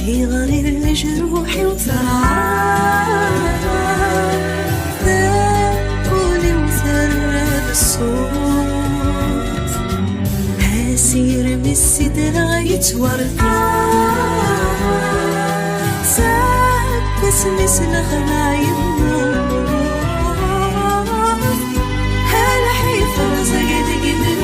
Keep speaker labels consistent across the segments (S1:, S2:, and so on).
S1: في غرير الجروح وثرعان ذاكولي وثرب الصوت هاسير من السدرة يتورطان ساب باسمي سلخنا يموت هلا حيفا زيدك من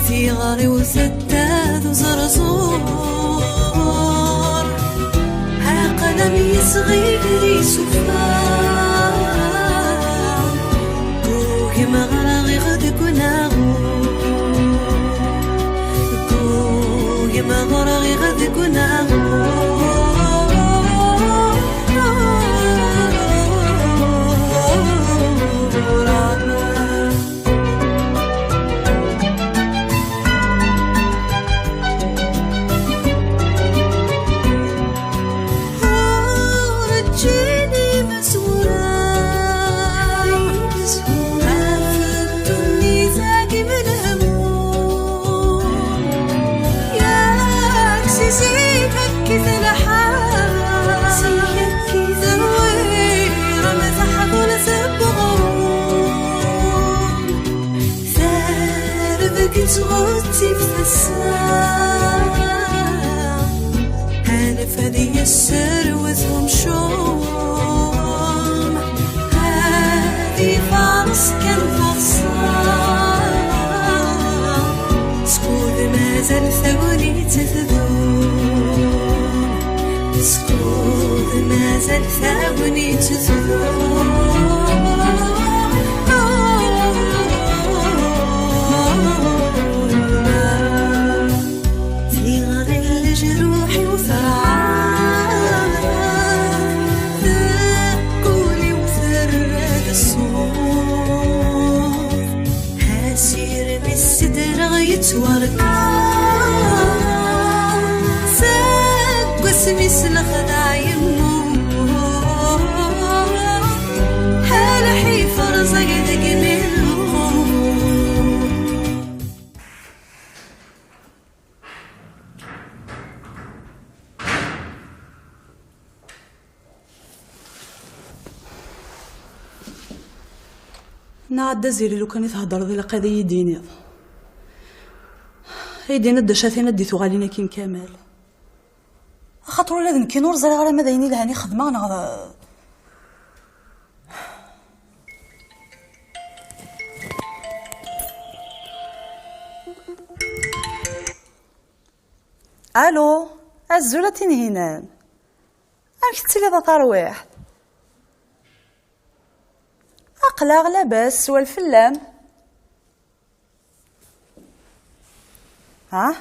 S1: في غاري وسداد وزرزور ها قلمي صغير يسفار روحي مغرغي غدك وناغور روحي مغرغي غدك وناغور صوتي في السماء هانف هذي السر وذهم شوم هذي فارس كان فرصان سكول ما زال ثوني تذون سكول ما زال ثوني تذون ساق واسمي سلخنا يموت هلا حيفر زيدك
S2: نعد زيري لو كان يتهضر ذي لقضية يديني يدينا الدشاتين ديتو غالينا كين كامل خاطر لازم كي نور زري غير ما دايني لهاني خدمه انا الو الزولتين هنا راك تسلي ذا ترويح اقلق لاباس والفلام ها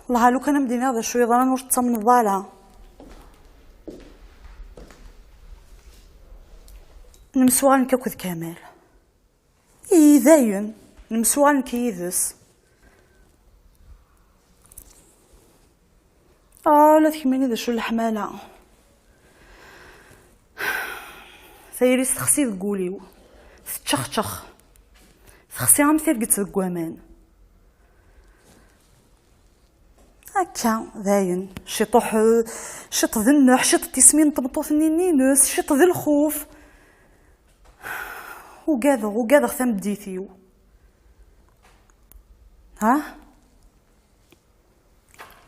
S2: والله لو كان مدينا هذا شويه ضرنا واش تصمن الضاله نمسوغان كاكوذ كامل داين نمسوغان كيدس لا تكملني ذا شو الحماله ثيري تخسي تقوليو تشخ تخسي عم ثيرقت القوامان هكا ذاين شي طوح شط ذي النوح شط تسمين طبطوث نينينوس شط ذي الخوف وقاذر ثم بديثيو ها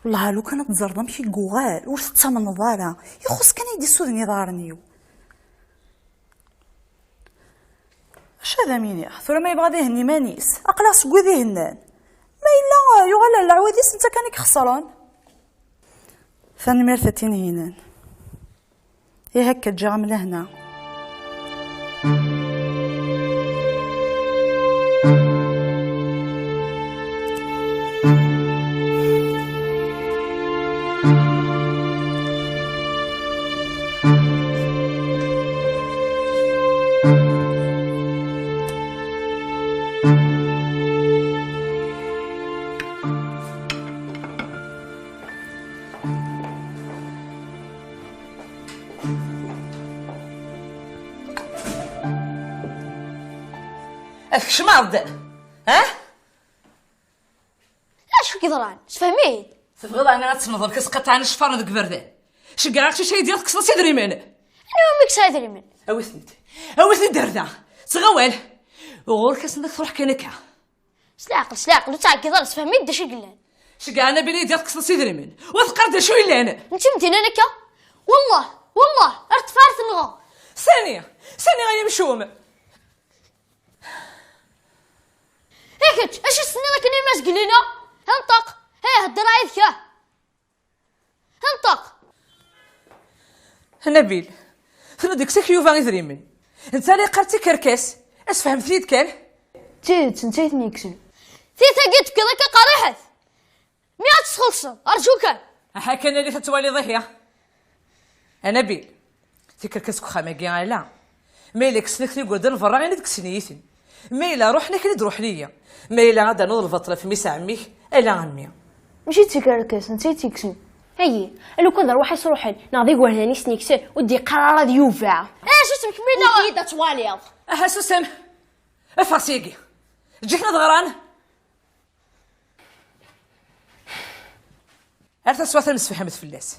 S2: والله لو كانت تزرد ماشي كوغال ور تتمن ضارا يخص كان يدي سودني ضارنيو. اش هذا ميني ثورة ما يبغى ذهني مانيس اقلا سكو ذهنان ما الا يغلى العواديس انت كانك خسران. ثاني مرثتين هنا هي هكا تجي عامله هنا.
S3: اش مرض ها؟
S4: اش فيك ضران تفهمين؟
S3: تبغض انا تنظر كتقطع عن الشفار ذاك بردان شكاع شي شي ديالك كسر سيدري من
S4: انا امك سايدري من
S3: اوثني دردا تغوال وغور كاسندك تروح كنكا
S4: سلاقل تاع كي ضرب تفهمين داش قلان
S3: شكاع انا بلي ديالك كسر سيدري من وثقرت شو الا انا
S4: انت مدينا نكا والله ارتفارت الغا
S3: ثانيه غير مشوم
S4: هيك اش السنه لك الناس قلينا انطق هي هدر عيدك انطق
S3: نبيل شنو ديك سكيوفا غير من انت اللي قرتي كركاس اش فهمتي كان
S4: تيت نسيت نيكسن ثيتا قلت كذا قريحت ميات تخلصن ارجوك
S3: هاكا انا اللي تتوالي ضحيه انا بيل تكركسك خاماكي على مالك سنكتي قدر نفرغ عندك سنيتين ميلا روح لك تروح ليا ميلا غادا نوض الفطره في ميس عميك الا عمي
S5: مشيتي كركاس نسيتي كسن هي لو كان روحي صروحين ناضي وهلاني سنيكسن ودي قرار ديوفا
S4: شو اسمك ميلا
S5: كيدا تواليض
S3: سوسن افاسيكي جينا ضغران عرفت سوات المسفحمت في اللاس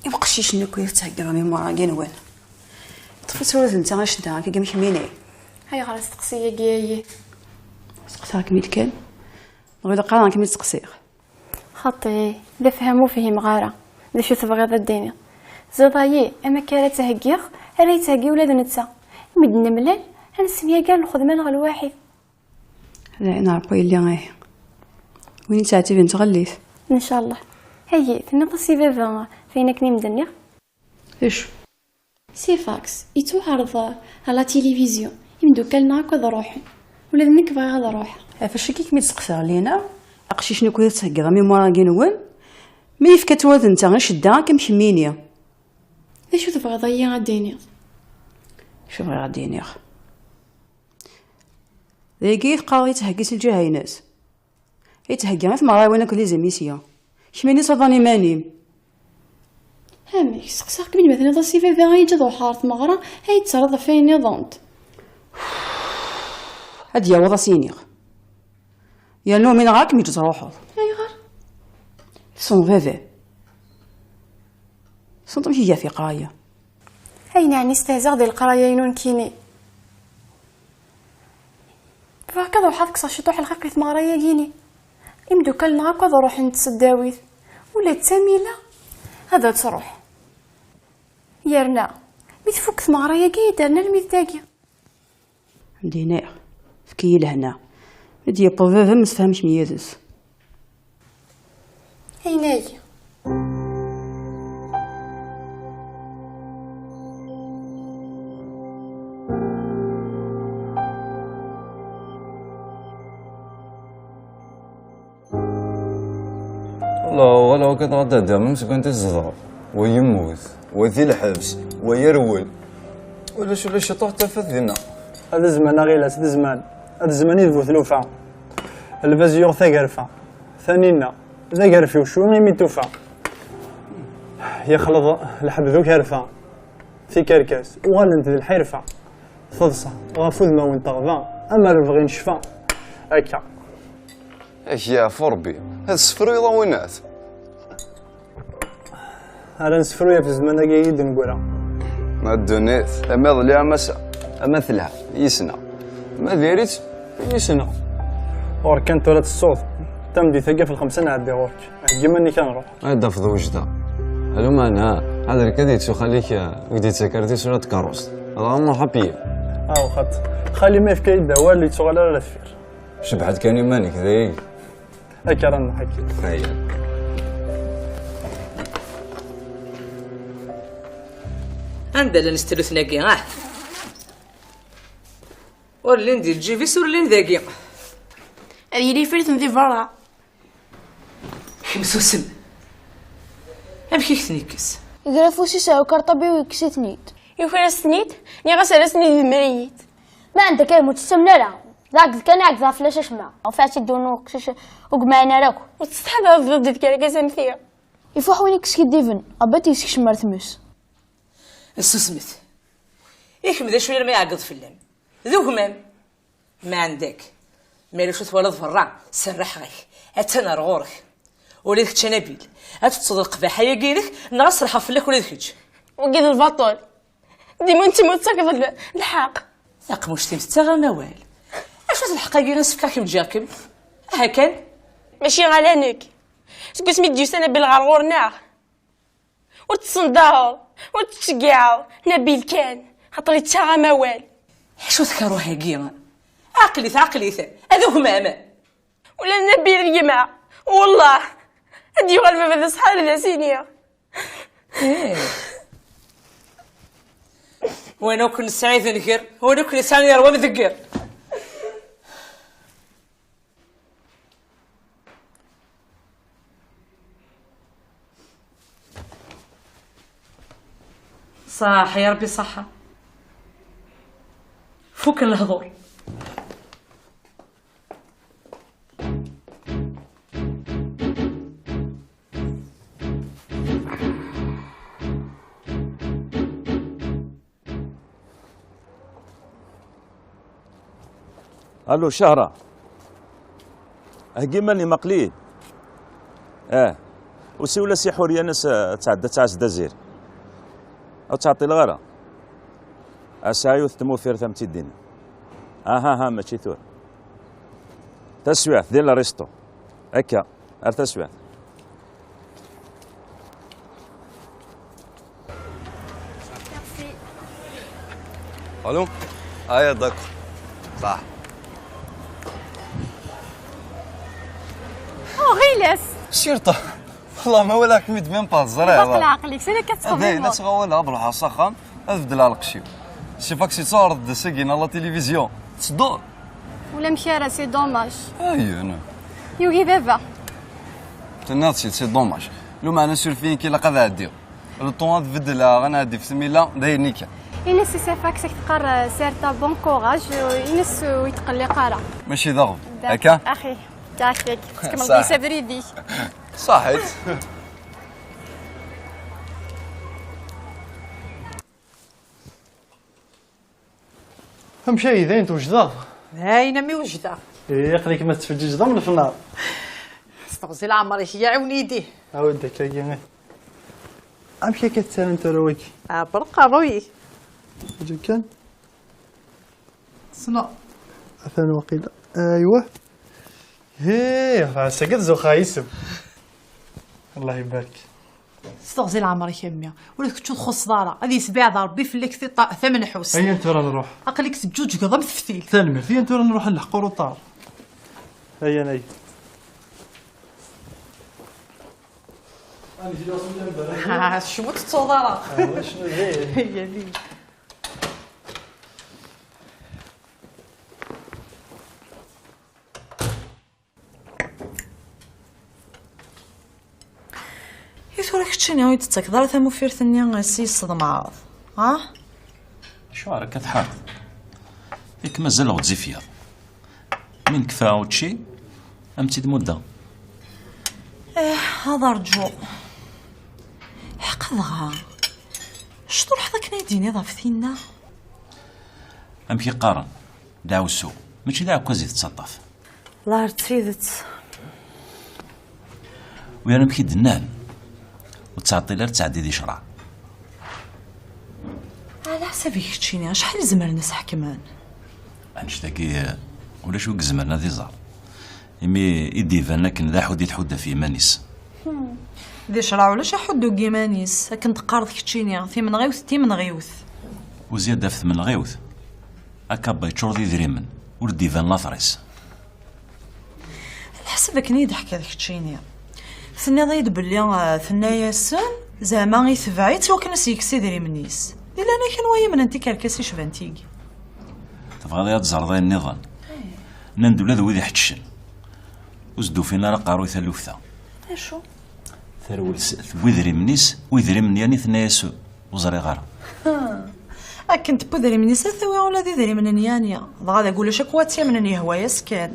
S6: يبقى شنو كويس تهكراني مورا كاين وين طفيت ولد انت غاش دا كي محميني
S5: هاي خلاص تقصيه كياي
S6: سقساك ميت كان نغير قران كمي تقصير
S5: خطي لا فهمو فيه مغاره لا شو تبغي الدنيا زضايي اما كانت تهكير راه تهكي ولاد نتا مدنا ملال نسميها كاع الخدمه غير واحد
S6: لا انا ربي اللي غايه وين تعتي بنت غليت
S5: ان شاء الله هي تنقصي بابا فينا كني مدنيا
S6: ايش
S5: سي فاكس يتعرض على تلفزيون يمدو كلنا هكا روحي ولا نك بغيغ نروح.
S6: فاش كيك مي تسقسى لينا اقشي شنو كنت تهكي ميمورا كينون مي يفكت واد انت غنشدها كمحميني.
S5: اش تبغيض هي غاديني؟
S6: شو بغي غادي نيغ ذاكي قاوي تهكي الجهاينات يتهكي غير في مراي وانا كلي زميسيا شميني صداني مانيم.
S5: هامي سقساك من مثلا تصيفي في غاية جدو حارت مغرا هاي تصرض فين نظامت.
S6: هاد يا وضا سينيغ يا نو من غاك مي تروحو
S5: اي غير
S6: سون فافي سون تمشي في قرايه
S5: هاي يعني استهزاء ديال القرايه ينون كيني فهكذا وحظك صاشي طوح الخاقي في مغرايا كيني يمدو كل نهار كذا روح نتسداويت ولا تساميلا هذا تروح يرنا ميتفوك في مغرايا كي دارنا الميتاكي
S6: دينار فكي لهنا دي بوفا ما تفهمش ميازس
S5: هيناي
S7: والله ولا كنت غدا مش كنت الصغار ويموت وذي الحبس ويرول ولا شي طوح تفذنا.
S8: هذا زمان غيلاس هذا زمان هذا زمان يذبو ثلوفا الفازيور ثقرفا ثانينا ذا قرفي وشو ميمي توفا يخلط الحب ذو كرفا في كركاس وغالنت ذي الحرفة فضصة غافوذ ما وين تغضا أما ربغي نشفا هكا
S7: ايش يا فربي هذا السفر يضوينات
S8: هذا نسفرو يا في الزمان ذاك يد نقولها
S7: ما الدنيت اما ظليها مسا مثلها يسنا ما ديريت
S8: يسنا ور كانت ولات الصوت تمدي ثقة في الخمسة نعدي غورك جمني كان نروح
S7: هذا في وجده هلو ما انا هذا الكديت شو خليك ودي تسكرتي صورة كاروس هذا مو حبيه
S8: خط خلي ما يفكا يدا هو اللي تشغل على الثفير
S7: شبعت كاني مانك ذي
S8: هكا رانا نحكي
S7: هيا
S3: عندنا نستلوث ناقي ولي ندير جيفيس ولي نداقي
S5: هذه لي فرت ندي برا
S3: مسوسم امشي كتنيكس
S4: يقرفو سيساو كارطبي ويكسي ثنيت
S5: يوفر سنيت ني غسل سنيت المريت
S4: ما عندك اي متسمنا لا ذاك كان عقد فلاش اسمع وفاتي دونو كسش وقمعنا راكو
S5: وتستحضر ضد كاركاس مثير
S4: يفوح وين كسكي ديفن اباتي يسكش مرثمس
S3: السوسمث يكمل ذا شويه ما يعقد في اللم ذو همام ما عندك مالو شو تولد فرع سرح غيك اتنا رغورك وليك تشنابيل اتتصدق قباحه قيلك ناس راح فلك وليك هج
S5: وقيد البطل ديما انت متسكب الحق
S3: ثاق مش تمستغى موال اش الحق قيل نسفكا كم جاكم هكا
S5: ماشي غلانك تقول ميديو سنه بالغرغور ناغ وتصنداو وتشقعو نبيل كان خاطر يتشاغى موال
S3: شو ذكروا هاكي عقلي هذا همامه
S5: ولا نبيل الجماعة والله هدي غلبة بهذا صحاري ذا سينيا
S3: وانا كنت سعيد نكر وانا كنت سعيد يروى بذكر صح يا ربي صحة فوك الهضور
S9: الو شهرة هكي ماني مقليد وسي ولا سي حوريه ناس تعدى تعس دزير او تعطي الغرا اسايو تموفير ثمتي الدين ها ماشي ثور تسويات ديال ريستو هكا تسويات
S7: الو هيا داك صح
S5: غيلاس
S7: الشرطة والله ما ولاك ميد ميم با الزرع
S5: باقي عقلك سينا كتفهم
S7: هذه لا تغولها بروحها سخان افدلها القشيو شي فاك سي تصور دسكين على تلفزيون تصدور
S5: ولا مشى راه سي دوماج.
S7: اي انا
S5: يوغي بابا
S7: تناض سي دوماج لو معنا سولفين كي لقى عادي لو طون تبدلها غنادي في سميله داير نيكا
S5: ينس سيفاكسك تقرا سيرتا بون كوراج ينس ويتقلي قارا
S7: ماشي ضغط هكا
S5: اخي تاكيك كما
S7: صح.
S5: قلت سافريدي
S7: صحيت
S8: مشى يدين توجدا
S3: هاينه مي وجده
S8: يقليك ما تفجج ضمن في النار.
S3: استغزي العمر يا عون يديه
S8: عاودك كاين امشي كتسال انت رواكي
S3: برقه روي
S8: جا كان
S3: صنع
S8: ثاني وقيله ايوه هي سكت زو خايسم الله يبارك.
S3: استغزي العمر يا ميا ولا كنت تخص دارا هذه سبيع ضرب بي في لك ثمن حوس
S8: هيا انت راه نروح
S3: اقلك تجوج قضم تفتيل
S8: ثاني هيا انت راه نروح نلحقوا روطار. هيا ناي
S3: شو تصودارا
S8: شنو زين
S3: هي لي يثورك تشيني ويت تكدار ثمو فيرثني سي صدمعاض ها
S9: شو راك تحارث ياك مازال غتزي فيها من كفا وتشي امتي مده
S3: هذا رجو حقدها شتو لحظة كنايديني ضافتينا
S9: ام كي قارن داو السوق ماشي داو كوزي تتصطف
S2: الله تريدت
S9: ويانا مكي دنان وتعطي لها تعدي شرع
S3: على حسابك تشيني شحال زمر نسح كمان
S9: انشتاكي ولا شو زمرنا ذي زار يمي يدي فانا كن ذا حودي تحودة في مانيس
S3: ذي شرع ولا حدو كيمانيس كنت قارض كتشيني في من غيوث تي من غيوث
S9: وزيادة في من غيوث اكابا يتشور ذي ذريمن وردي فان لافريس
S3: على حسابك نيضحك هذاك تشيني ثني ضيد بلي ثنايا السن زعما يتبعيت وكان سيكسي دري منيس الا انا كان وايا من انت كركاسي شبانتيكي
S9: تبغى ذي تزرضي النظام نندو لا ذو ذي حتشن وزدو فينا راه قارو ثلوثة
S3: اشو
S9: ثرول ويذري منيس ويذري من يعني ثنايا سو وزري غارة
S3: كنت بودري منيس ثوي ولا ذي من نيانيا غادا اقول شكواتيا من يهوايا سكان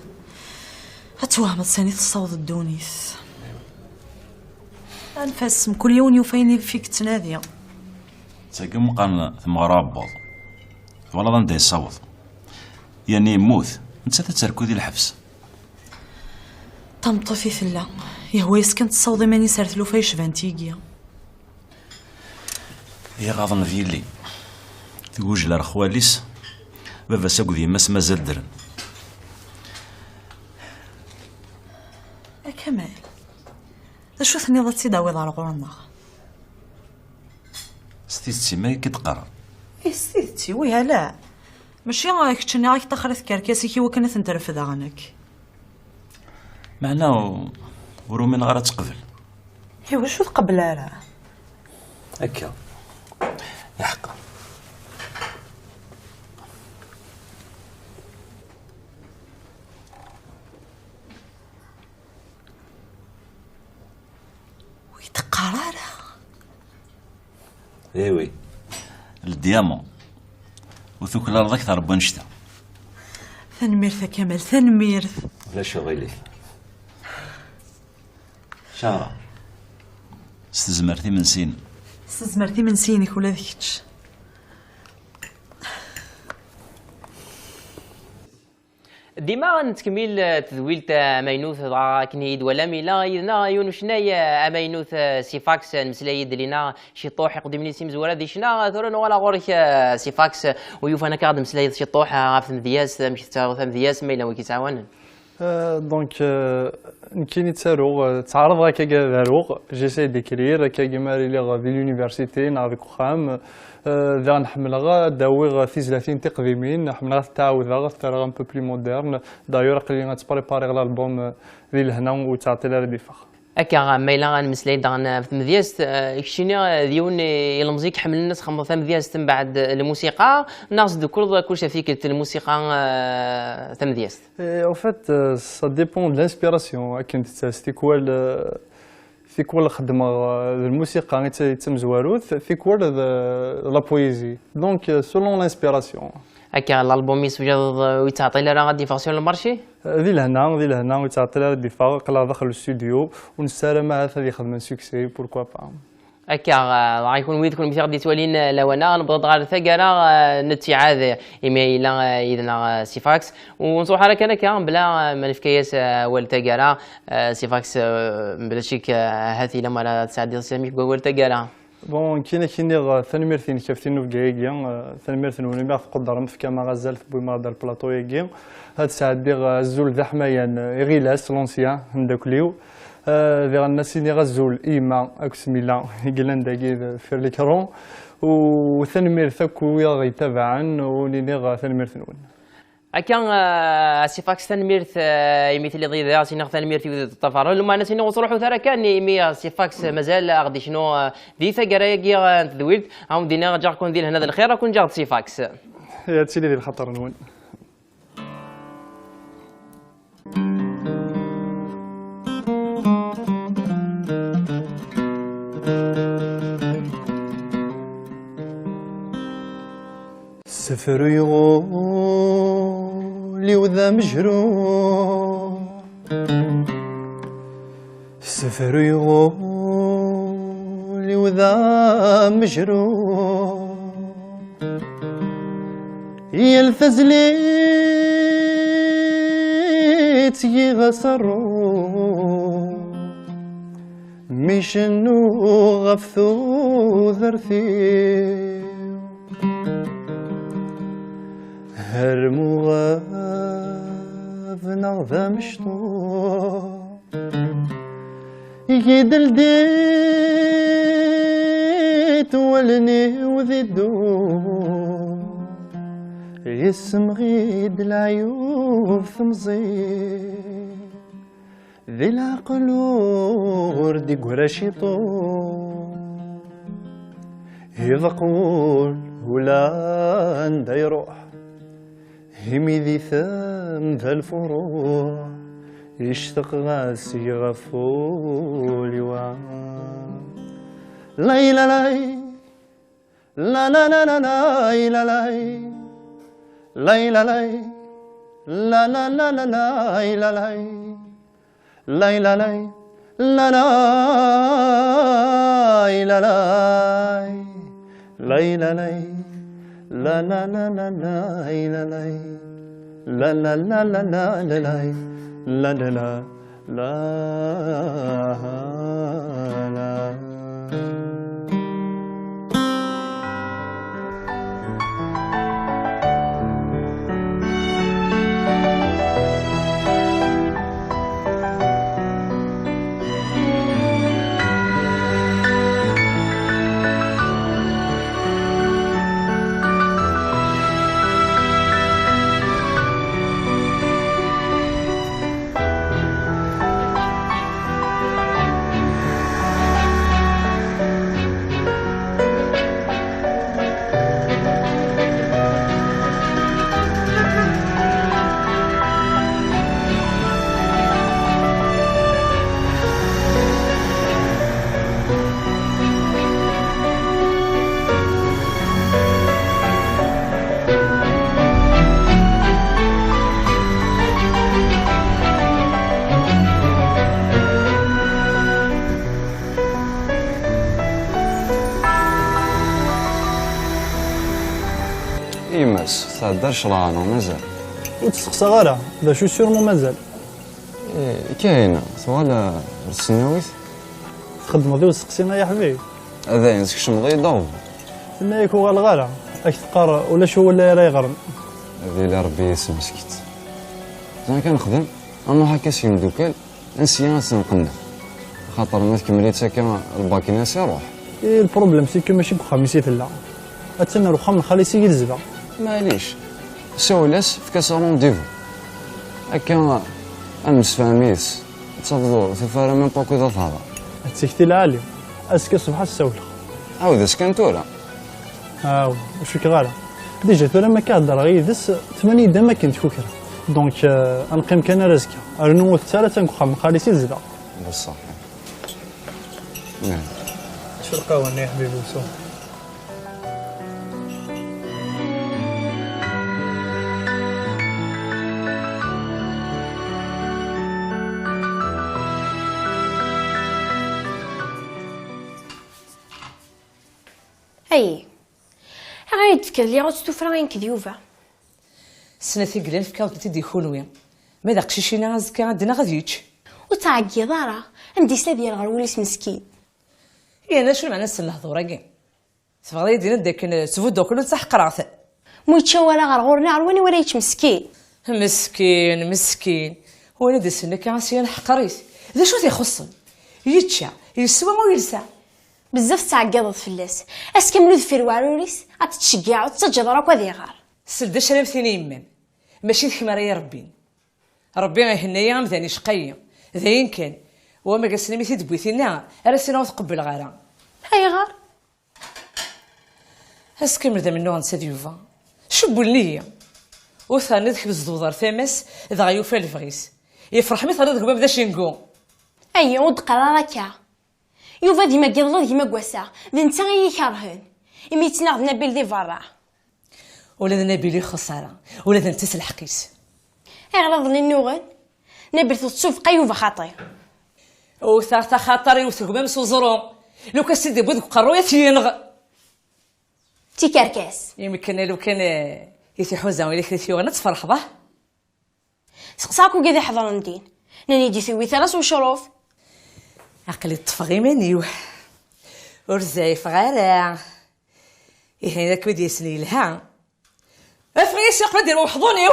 S3: اتوهم ثاني تصوض الدونيس انفاسم كل يوم يوفيني فيك تناديا
S9: تاقي مقارنة ثم غرابض ولا ضن داي الصوت يعني يموت انت تتركو ذي الحبس
S3: طمطو في ثلا يهوايا سكن تصوضي ماني سارتلو فايش فانتيكيا
S9: هي غاضن فيلي تقوج لار خواليس بابا ساقو ذي ماس مازال درن
S3: كمال اشو ثني ضد تداوي دار غورنا
S9: ستيستي ما كتقرا
S3: سيدتي ويا لا ماشي غاك تشني غاك تخرث كركاسي كي وكانت نترفد عنك
S9: معناه ورو من غير تقبل
S3: ايوا شو تقبل راه
S9: هكا يحقا
S3: ويتقرر
S9: ايوي الديامون وثوك الارض اكثر بنشتا
S3: ثنميرث كمال ثنميرث
S9: لا شغلي شارع استزمرتي من سين
S3: استزمرتي من سينك ولا ذيكش
S10: ديما نتكمل تذويلت امينوث كنيد ولا ميلا يدنا يونو شنايا امينوث سيفاكس المسلايد لينا شي طوح يقدم سيمز ولا ذي شنا ثورن ولا غورك سيفاكس ويوفا انا كاعد مسلايد شي طوح عرفت مدياس مشي ثم دياس ميلا وكي تعاون
S8: دونك نكيني تعرض هكا داروغ جيساي ديكرير هكا كيما ريليغ في لونيفرسيتي نعرف خام ذا نحملها داوي ثلاثين تقديمين نحملها تعاودها ترى ان بو بلي مودرن دايور قلينا تبريباري الالبوم ذي لهنا وتعطي لها دي فخ
S10: هكا ميلا غنمسلاي داغن في مدياست كشيني ديون الموسيقى حمل الناس خمض في مدياست من بعد الموسيقى ناقص كل شيء فيك الموسيقى في مدياست.
S8: En fait, ça dépend de l'inspiration. كنت في كل خدمة الموسيقى اللي تم زواروث في كل لا بويزي دونك سولون لانسبيراسيون.
S10: هكا الالبوم يسوجد ويتعطي لها غادي فاسيون المارشي
S8: ذي لهنا ويتعطي لها دي فاق لا داخل الاستوديو ونسالم مع هذا اللي خدمه سوكسي بوركوا با.
S10: هكا غيكون ويدكم مثال غادي توالين لوانا نبغض غير ثقاله نتعاد ايميل اذن سيفاكس ونصوح على كنكا بلا ما نفكياس والثقاله سيفاكس بلا شيك هاتي لما تساعد سامي قول ثقاله.
S8: بون كاين ثانميرثين كافتينو في كايكيا ثانميرثين ونبيع في قدر مفكا ما غزال في بوما دار البلاطو ياكيا هاد ساعد ديغ الزول ذا حمايان غيلاس لونسيان نداكليو ديغ الناس اللي غزول ايما اكسميلا يقلان داكي في الكرون وثانميرث كويا غيتابعا ونينيغ ثانميرثين.
S10: هكا سيفاكس تنميرث يميت اللي ضيع سينا تنميرث في التفارل لما انا سينا وصروحو ثرا كان يمي سيفاكس مازال غادي شنو ذي ثقرايا تذويلت هاو دينا جا كون دير هنا الخير كون جا سيفاكس
S8: يا تسيلي ذي الخطر نون. سفر يغولي وذا مجروح سفر يغولي وذا مجروح يلفز لي تيغسرو ميشنو غفثو ذرثي هرمو غافنا ذا مشطوح يدل ديت ولني وذي الدور يسم غيد العيوب ثمزي ذي العقل وردي قراشي طول يذقول ولا اندا يروح همي ذي ثام ذا الفروع يشتق غاسي غفولي وعا لاي لا لاي لا لا لا لا لاي لا لاي لاي لا لاي لا لا لا لا لاي لا لاي لاي لا لاي لا لاي لا لاي لاي لا لاي لا لا لا لا لا لا لا لا لا لا لا لا لا لا لا لا.
S7: إيماس تعدر شرعنا مازال
S8: وتسقسى غيرها لا شو سيرمون مازال
S7: كاينة ثوالا السناويت
S8: خدمة ذي وسقسينا يا حبيبي
S7: هذا ينسك شمضي ضوب
S8: ثم يكون غالغالة اك تقرا ولا شو ولا راي غرم
S7: هذه اللي ربي يسمسكت انا كنخدم انا هكا سي مدوكال انسيانس نقنع خاطر ما تكمليت هكا الباكيناس يروح
S8: البروبليم سي كو ماشي بخا ميسيت لا اتسنى الوخا من خالي سيدي الزبا
S7: معليش سولاس في كاس رونديفو هكا امس فاميس تفضل تفارا من باكو ذا هذا
S8: تسكتي العالي اسكي صباح السولة
S7: عاود اش كان تورا
S8: واش فيك غالا ديجا تورا ما كهضر غيدس 8 دا ما كنت فكرة دونك نقيم كان رزقا رنو الثالثة نكون خالي سي زدا
S7: بصح نعم
S8: شو القهوة يا حبيبي وسوم
S5: اي غير تفكر لي غتستوفرا غين كذيوفا
S3: سنتي قلال في كاوت تدي خونويا ما داك شينا زكا عندنا غادي يتش
S5: وتعقي ضارة عندي سلا ديال غروليس مسكين
S3: يا انا شنو معنى السن الهضوره كاع تفضلي دينا داك سفودو كله صح قراث
S5: مويتشا ولا غرغورنا عرواني ولا يتش مسكين
S3: مسكين وانا دي سنه كاسيان حقريت ذا شو تيخصن يتشا يسوى ما يلسع
S5: بزاف تعقضت فلاس اسكملو ذفير وعروريس غتتشكع وتسجد راك وذي غار
S3: سلدا شرام ثاني يمان ماشي الحمار يا ربي غيهنيا مثاني شقيه ذاين كان وما قاسنا ميتي دبويتينا راه سينا وتقبل غارا
S5: هاي غار
S3: اسكمل ذا منو غنسى ديوفا شبو النية وثاني ذاك بزدودار ثامس ذا غيوفا الفغيس يفرح مثلا ذاك بدا شينكو
S5: اي ود قراكا يوفا ديما قيضلا ديما كواسا ذا نتا غي كارهن امي تناغ نبيل دي فرا
S3: ولا ذا نبيلي خساره ولا ذا نتا سلحقيس
S5: اغلظ لي النوغن نبيل تصوف قيوفا خاطي
S3: وثاثا خاطري وثقبا مسوزرو لو كان سيدي بودك قرويه تينغ
S5: تيكركاس
S3: يمكن لو كان يتيحوزا ولا كثيو غنا تفرح به
S5: سقساكو كذا حضر ندين ناني دي ثوي ثلاث وشروف
S3: عقلي تفغي منيو ورزاي فغالا إيه هذاك بدي يسني لها افغي سيق ندير وحضوني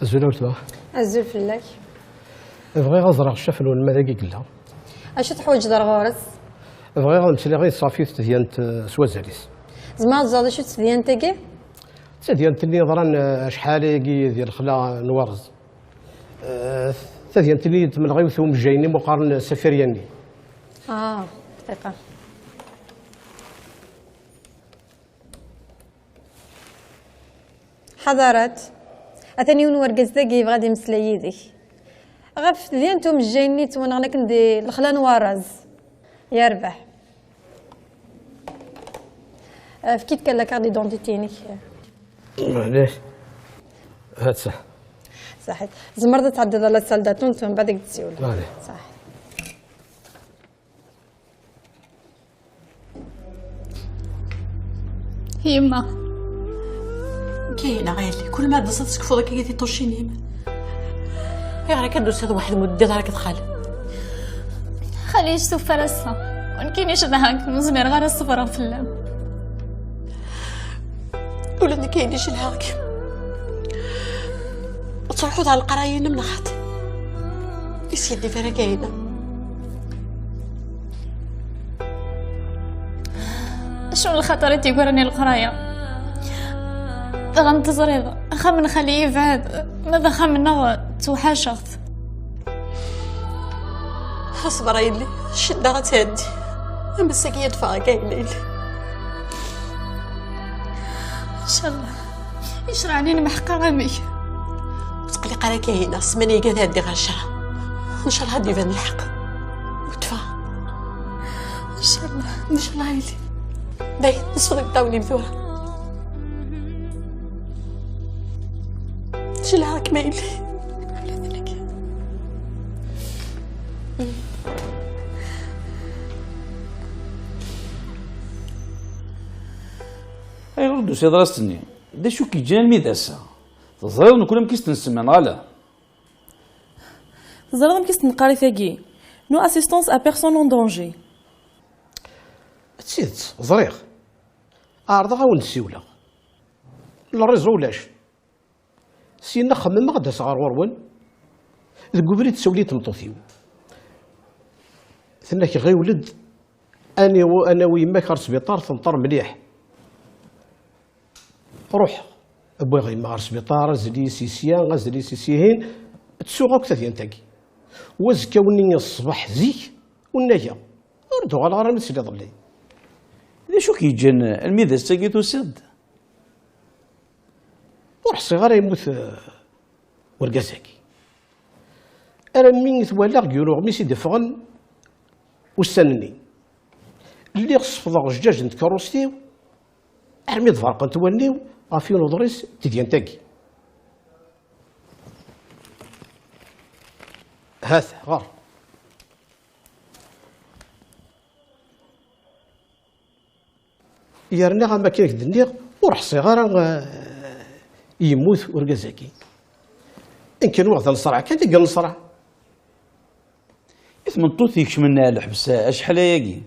S11: الزول ورتبا
S12: الزول فلاك
S11: بغي غزرع الشفل والمذاقي كلها
S12: اش تحوج دار غورس
S11: بغي غنمشي غير صافي تديانت سوازاليس
S12: زعما تزاد شو تديانتكي
S11: تديانت اللي ضران شحال كي ديال خلا نوارز تديانت اللي من غيوثهم جايني مقارن سفرياني
S12: دقيقه حضرت اثني ورقز داكي غادي مسلا يديك غف ديانتو مجايني وانا غنك ندي الخلا نوارز يا ربح فكيت كان لا كارت ديدونتيتيني
S11: معليش هات صح
S12: صحيت زمرت تعدد على السالداتون ثم بعدك تسيول صح
S2: يما كاينه غير كل ما دزت سكفو داك كيتي طوشيني غير كدوس هذا واحد مدة راك تخال
S13: خليه يشوف فرسها ولكن يشبهك مزمر غير الصفرة في اللام
S14: ولا أنا كاين شي الهاك وتروحوا على القرايين من خاطر سيدي فيها كاينه.
S13: شنو الخطر تيقرني القرايه غنتزريض اخا من خليه بعد ماذا خا منا توحشت.
S14: اصبر يلي الشده غتهدي مساكيه دفا كاينه يلي
S13: ان شاء الله يشرع علينا محقه رامي
S14: وتقلي قرا كاينه سماني قال هادي غير شرا ان شاء الله غادي يبان الحق ودفا
S13: ان شاء الله يلي
S14: باين نصفدك داوني بثوره شلعك ما يلي
S15: اي ردو سي دراستني دا شو كيجينا الميداسا تظهر نكون مكيس نسمع غالا
S16: تظهر مكيس نقاري ثاقي نو اسيستونس ا بيرسون اون دونجي
S11: تسيت زريغ عرضها ونسيولا الريزو ولاش سينا خمم غدا صغار ورون ذك بريد سوليت مطوثيو ثناك غي ولد انا ويماك غير سبيطار تنطر مليح روح ابوي غي ما غير سبيطار زلي سيسيان غزلي سيسيهين تسوق ثلاثين تاكي وزكا وني الصباح زيك ونيا ردو على غير نسلي ظلي
S15: دا شو كيجين الميداس تاكي توسد
S11: وروح صغار يموت ورقازاكي انا مين ثوالا يقولوا ميسي دفغن وستنني اللي غصفض الرجاج نت كاروستيو ارمي ظفرق نتوليو غافيون ودريس تديان تاكي هاث غار يرنا غا ماكينك دنيغ وروح صغار يموت ورقازاكي ان كان وقت الصرع كان تلقى الصرع
S15: إثمن طوث يكشمنا الحبس أشحال ياكي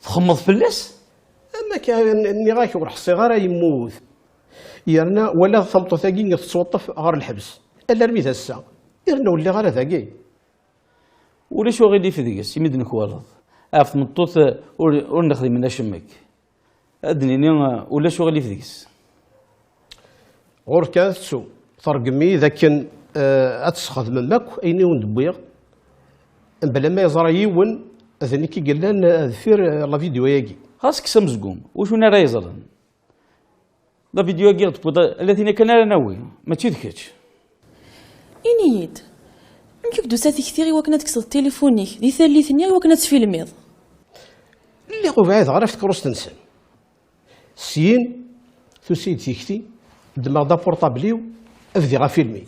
S15: تخمض فلاس
S11: اما كان غاك وروح صغار يموت يرنا ولا ثمطو ثاقي تصوطف غير الحبس الا رميت هسا يرنا ولي غير ثاقي
S15: ولاش غيدي في ذيك يمدنك والله عرفت من الطوث ونخدم من شمك ادني ولاش غيدي في ذيك
S11: غور كانت تسو ترقمي ذا كان اتسخذ من ماك ايني وندبيغ بلا ما يزرى يون اذني كي قال لنا ذفير لا فيديو ياكي
S15: خاصك سمزقوم وشو انا راه يزرن لا فيديو ياكي الذين كان انا ناوي ما تشدكش
S16: إنيد يمكن دوساتي كثير وكنا تكسر تليفونيك دي ثالثني وكنا تفيلميض
S11: اللي غوبعاد عرفت كروس تنسى سين ثوسيد تيكتي دماغ دا بورطابليو افدي غا فيلمي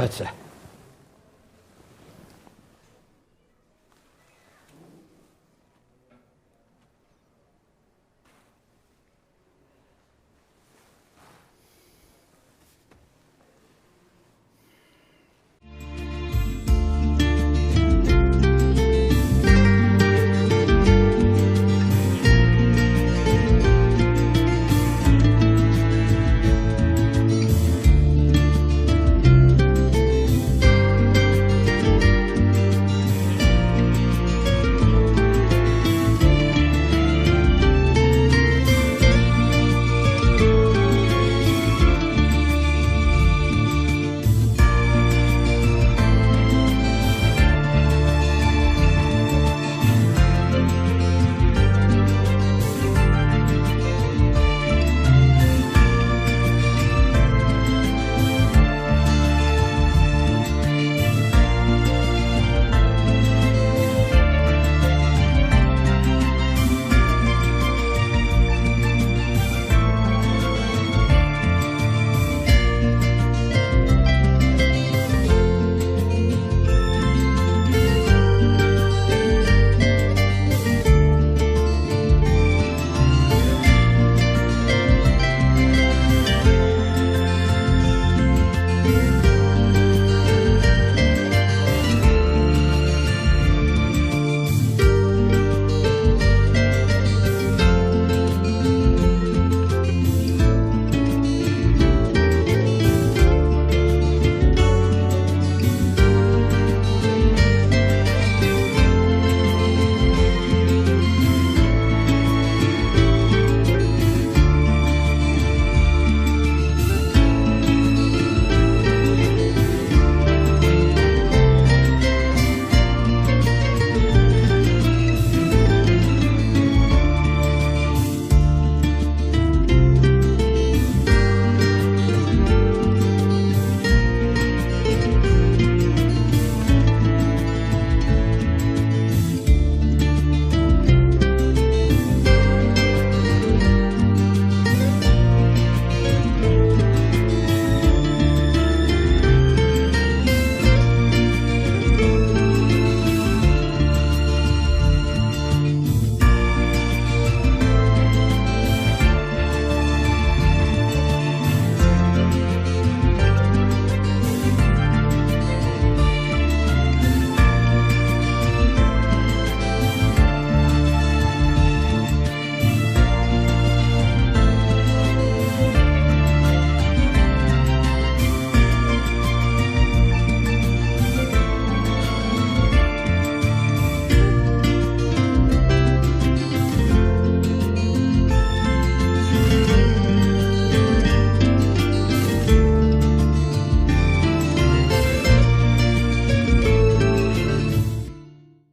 S11: هاتسه